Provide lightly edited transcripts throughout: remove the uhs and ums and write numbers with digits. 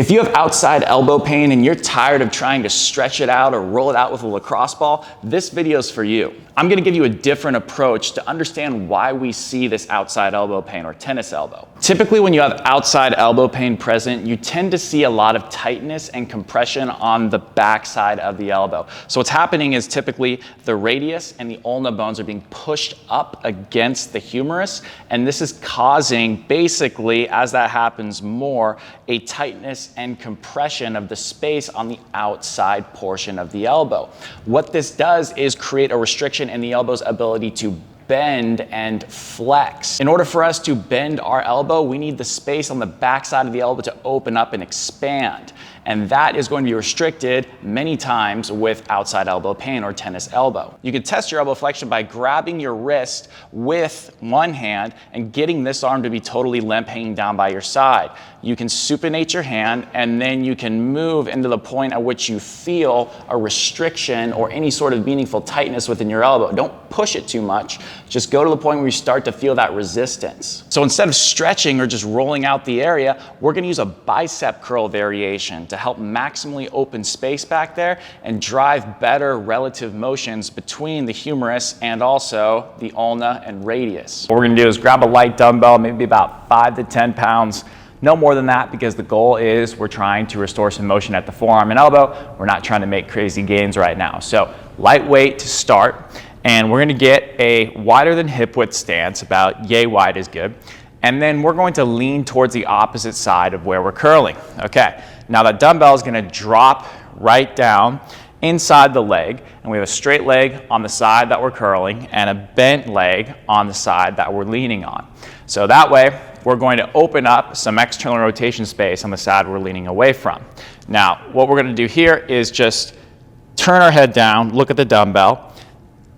If you have outside elbow pain and you're tired of trying to stretch it out or roll it out with a lacrosse ball, this video is for you. I'm gonna give you a different approach to understand why we see this outside elbow pain or tennis elbow. Typically, when you have outside elbow pain present, you tend to see a lot of tightness and compression on the back side of the elbow. So what's happening is typically the radius and the ulna bones are being pushed up against the humerus, and this is causing, basically, as that happens more, a tightness and compression of the space on the outside portion of the elbow. What this does is create a restriction in the elbow's ability to bend and flex. In order for us to bend our elbow, we need the space on the back side of the elbow to open up and expand. And that is going to be restricted many times with outside elbow pain or tennis elbow. You can test your elbow flexion by grabbing your wrist with one hand and getting this arm to be totally limp, hanging down by your side. You can supinate your hand, and then you can move into the point at which you feel a restriction or any sort of meaningful tightness within your elbow. Don't push it too much. Just go to the point where you start to feel that resistance. So instead of stretching or just rolling out the area, we're gonna use a bicep curl variation to help maximally open space back there and drive better relative motions between the humerus and also the ulna and radius. What we're gonna do is grab a light dumbbell, maybe about 5 to 10 pounds. No more than that, because the goal is we're trying to restore some motion at the forearm and elbow. We're not trying to make crazy gains right now. So lightweight to start, and we're gonna get a wider than hip width stance, about yay wide is good. And then we're going to lean towards the opposite side of where we're curling. Okay, now that dumbbell is gonna drop right down inside the leg, and we have a straight leg on the side that we're curling and a bent leg on the side that we're leaning on. So that way, we're going to open up some external rotation space on the side we're leaning away from. Now, what we're gonna do here is just turn our head down, look at the dumbbell,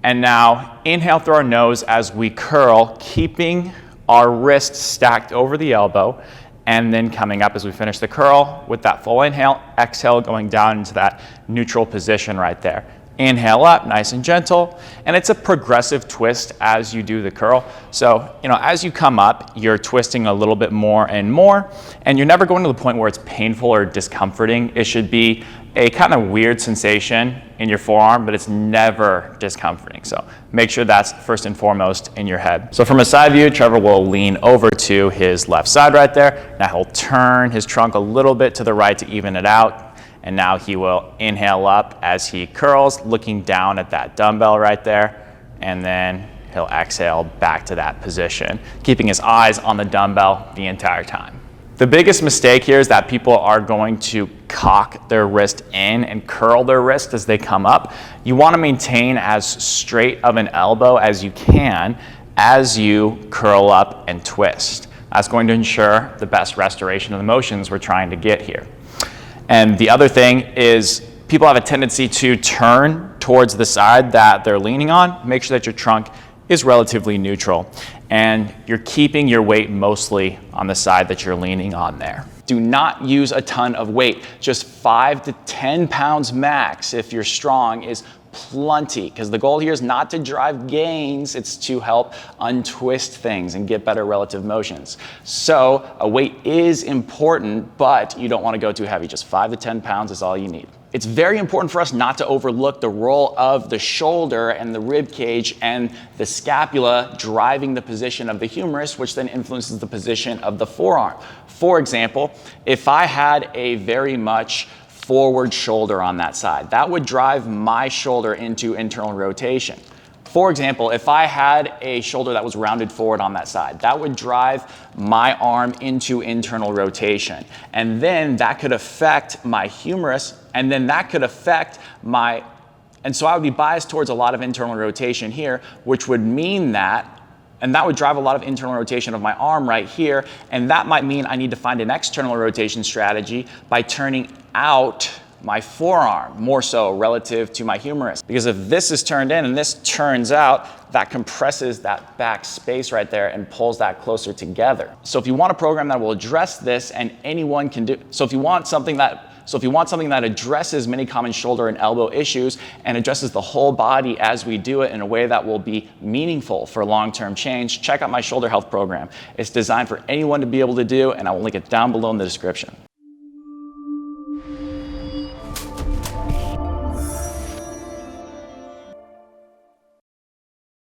and now inhale through our nose as we curl, keeping our wrist stacked over the elbow, and then coming up as we finish the curl with that full inhale, exhale going down into that neutral position right there. Inhale up, nice and gentle, and it's a progressive twist as you do the curl. So, as you come up, you're twisting a little bit more and more, and you're never going to the point where it's painful or discomforting. It should be a kind of weird sensation in your forearm, but it's never discomforting. So make sure that's first and foremost in your head. So from a side view, Trevor will lean over to his left side right there. Now he'll turn his trunk a little bit to the right to even it out. And now he will inhale up as he curls, looking down at that dumbbell right there. And then he'll exhale back to that position, keeping his eyes on the dumbbell the entire time. The biggest mistake here is that people are going to cock their wrist in and curl their wrist as they come up. You want to maintain as straight of an elbow as you can as you curl up and twist. That's going to ensure the best restoration of the motions we're trying to get here. And the other thing is people have a tendency to turn towards the side that they're leaning on. Make sure that your trunk is relatively neutral and you're keeping your weight mostly on the side that you're leaning on there. Do not use a ton of weight. Just 5 to 10 pounds max, if you're strong, is plenty, because the goal here is not to drive gains, it's to help untwist things and get better relative motions. So a weight is important, but you don't want to go too heavy. Just 5 to 10 pounds is all you need. It's very important for us not to overlook the role of the shoulder and the rib cage and the scapula driving the position of the humerus, which then influences the position of the forearm. For example, if I had a very much forward shoulder on that side, that would drive my shoulder into internal rotation. For example, if I had a shoulder that was rounded forward on that side, that would drive my arm into internal rotation. And then that could affect my humerus, and then that could affect my, and so I would be biased towards a lot of internal rotation here, which would mean that, and that would drive a lot of internal rotation of my arm right here, and that might mean I need to find an external rotation strategy by turning out my forearm more so relative to my humerus. Because if this is turned in and this turns out, that compresses that back space right there and pulls that closer together. So if you want a program that will address this and anyone can do, so if you want something that addresses many common shoulder and elbow issues and addresses the whole body as we do it in a way that will be meaningful for long-term change, check out my shoulder health program. It's designed for anyone to be able to do, and I will link it down below in the description.